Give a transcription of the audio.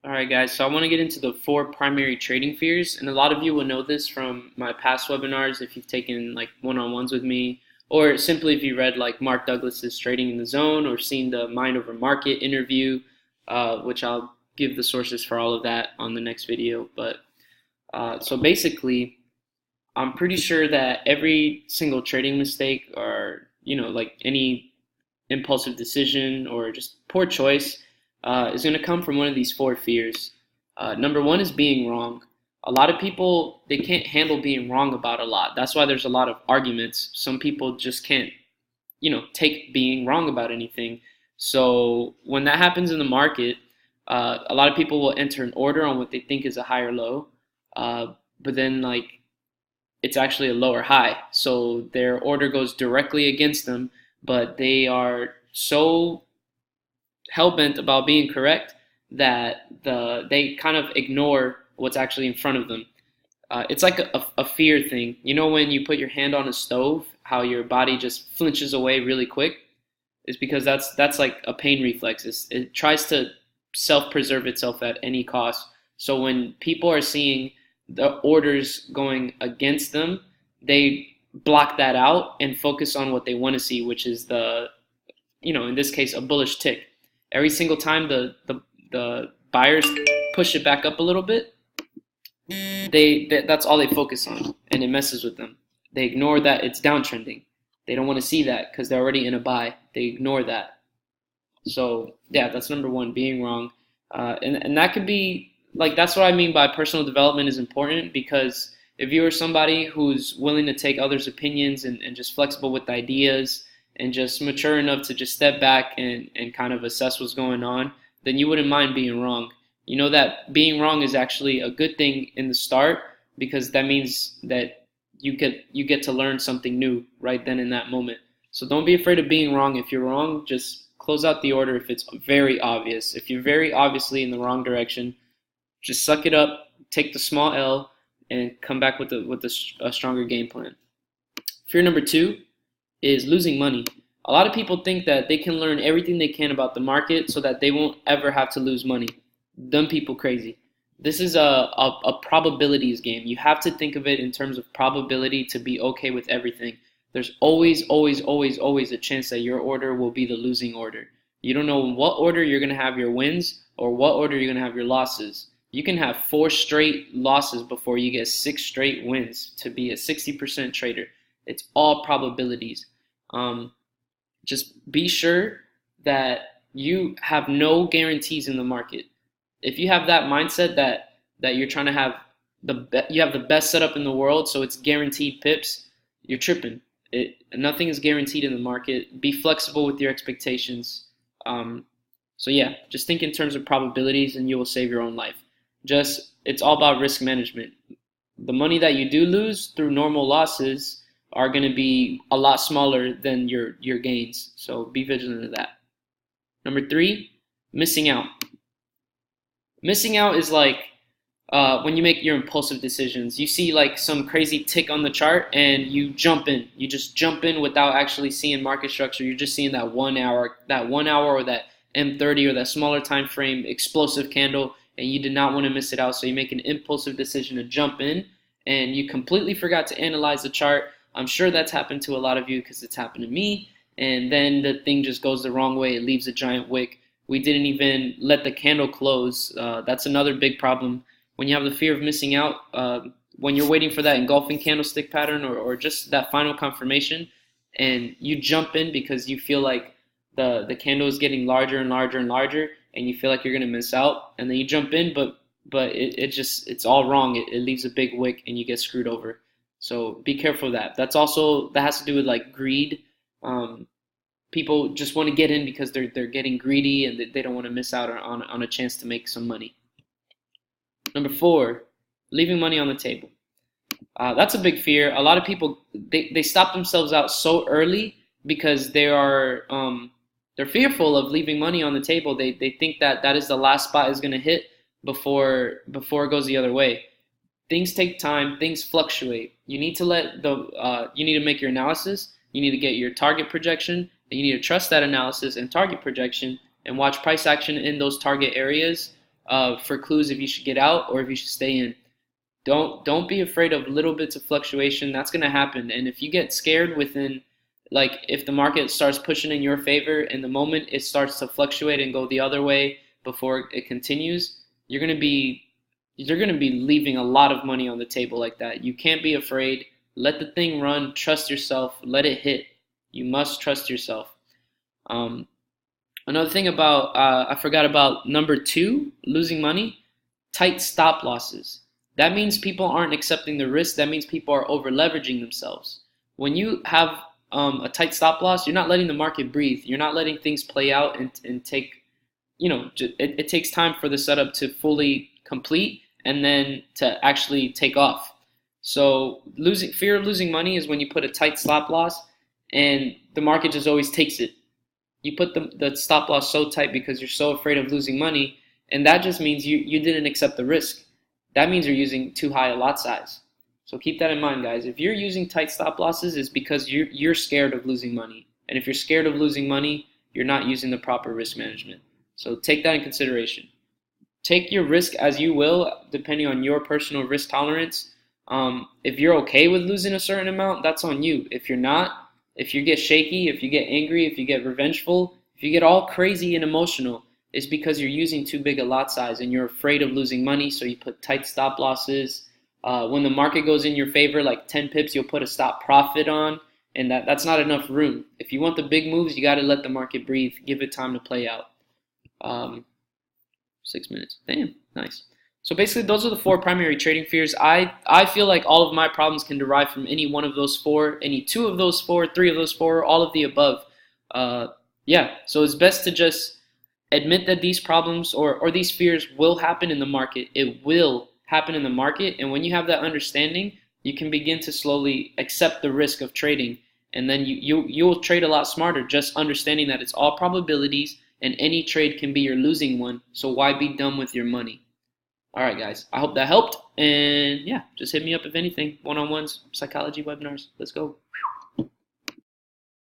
All right, guys. So I want to get into the four primary trading fears, and a lot of you will know this from my past webinars if you've taken like one-on-ones with me, or simply if you read like Mark Douglas's Trading in the Zone or seen the Mind Over Market interview, which I'll give the sources for all of that on the next video. But so basically, I'm pretty sure that every single trading mistake or like any impulsive decision or just poor choice is going to come from one of these four fears. Number one is being wrong. A lot of people, they can't handle being wrong about a lot. That's why there's a lot of arguments. Some people just can't, take being wrong about anything. So when that happens in the market, a lot of people will enter an order on what they think is a high or low, but then it's actually a lower high. So their order goes directly against them, but they are so hell-bent about being correct that they kind of ignore what's actually in front of them. It's like a fear thing. You know when you put your hand on a stove, how your body just flinches away really quick? It's because that's like a pain reflex. It tries to self-preserve itself at any cost. So when people are seeing the orders going against them, they block that out and focus on what they want to see, which is in this case, a bullish tick. Every single time the buyers push it back up a little bit, that's all they focus on, and it messes with them. They ignore that it's downtrending. They don't want to see that because they're already in a buy. They ignore that. So yeah, that's number one, being wrong, and that could be that's what I mean by personal development is important, because if you are somebody who's willing to take others' opinions and just flexible with ideas and just mature enough to just step back and kind of assess what's going on, then you wouldn't mind being wrong. You know that being wrong is actually a good thing in the start, because that means that you get to learn something new right then in that moment. So don't be afraid of being wrong. If you're wrong, just close out the order if it's very obvious. If you're very obviously in the wrong direction, just suck it up, take the small L, and come back with a stronger game plan. Fear number two is losing money. A lot of people think that they can learn everything they can about the market so that they won't ever have to lose money. Dumb people crazy. This is a probabilities game. You have to think of it in terms of probability to be okay with everything. There's always, always, always, always a chance that your order will be the losing order. You don't know in what order you're going to have your wins or what order you're going to have your losses. You can have 4 straight losses before you get 6 straight wins to be a 60% trader. It's all probabilities. Just be sure that you have no guarantees in the market. If you have that mindset that you're trying to have you have the best setup in the world, so it's guaranteed pips, you're tripping. Nothing is guaranteed in the market. Be flexible with your expectations. So yeah, just think in terms of probabilities, and you will save your own life. It's all about risk management. The money that you do lose through normal losses are going to be a lot smaller than your gains. So be vigilant of that. Number 3, missing out. Missing out is when you make your impulsive decisions. You see some crazy tick on the chart and you jump in. You just jump in without actually seeing market structure. You're just seeing that 1 hour or that M30 or that smaller time frame explosive candle, and you did not want to miss it out. So you make an impulsive decision to jump in, and you completely forgot to analyze the chart. I'm sure that's happened to a lot of you because it's happened to me. And then the thing just goes the wrong way. It leaves a giant wick. We didn't even let the candle close. That's another big problem. When you have the fear of missing out, when you're waiting for that engulfing candlestick pattern or just that final confirmation, and you jump in because you feel like the candle is getting larger and larger and larger, and you feel like you're going to miss out, and then you jump in, but it's all wrong. It leaves a big wick, and you get screwed over. So be careful of that. That has to do with greed. People just want to get in because they're getting greedy and they don't want to miss out on a chance to make some money. Number 4, leaving money on the table. That's a big fear. A lot of people they stop themselves out so early because they're fearful of leaving money on the table. They think that is the last spot is going to hit before it goes the other way. Things take time. Things fluctuate. You need to you need to make your analysis. You need to get your target projection, and you need to trust that analysis and target projection and watch price action in those target areas for clues if you should get out or if you should stay in. Don't be afraid of little bits of fluctuation. That's going to happen. And if you get scared within, like, if the market starts pushing in your favor and the moment it starts to fluctuate and go the other way before it continues, you're going to be leaving a lot of money on the table like that. You can't be afraid. Let the thing run. Trust yourself. Let it hit. You must trust yourself. Another thing about I forgot about number 2, losing money, tight stop losses. That means people aren't accepting the risk. That means people are over leveraging themselves. When you have a tight stop loss, you're not letting the market breathe. You're not letting things play out and take, it takes time for the setup to fully complete and then to actually take off. So fear of losing money is when you put a tight stop loss and the market just always takes it. You put the stop loss so tight because you're so afraid of losing money, and that just means you didn't accept the risk. That means you're using too high a lot size. So keep that in mind, guys. If you're using tight stop losses, it's because you're scared of losing money. And if you're scared of losing money, you're not using the proper risk management. So take that in consideration. Take your risk as you will, depending on your personal risk tolerance. If you're okay with losing a certain amount, that's on you. If you're not, if you get shaky, if you get angry, if you get revengeful, if you get all crazy and emotional, it's because you're using too big a lot size and you're afraid of losing money, so you put tight stop losses. When the market goes in your favor, like 10 pips, you'll put a stop profit on, and that's not enough room. If you want the big moves, you got to let the market breathe. Give it time to play out. 6 minutes. Damn, nice. So basically, those are the 4 primary trading fears. I feel like all of my problems can derive from any one of those 4, any 2 of those 4, 3 of those 4, all of the above. Yeah, so it's best to just admit that these problems or these fears will happen in the market. It will happen in the market, and when you have that understanding, you can begin to slowly accept the risk of trading, and then you'll trade a lot smarter, just understanding that it's all probabilities and any trade can be your losing one, so why be dumb with your money? Alright guys, I hope that helped, and yeah, just hit me up if anything, one-on-ones, psychology webinars, let's go.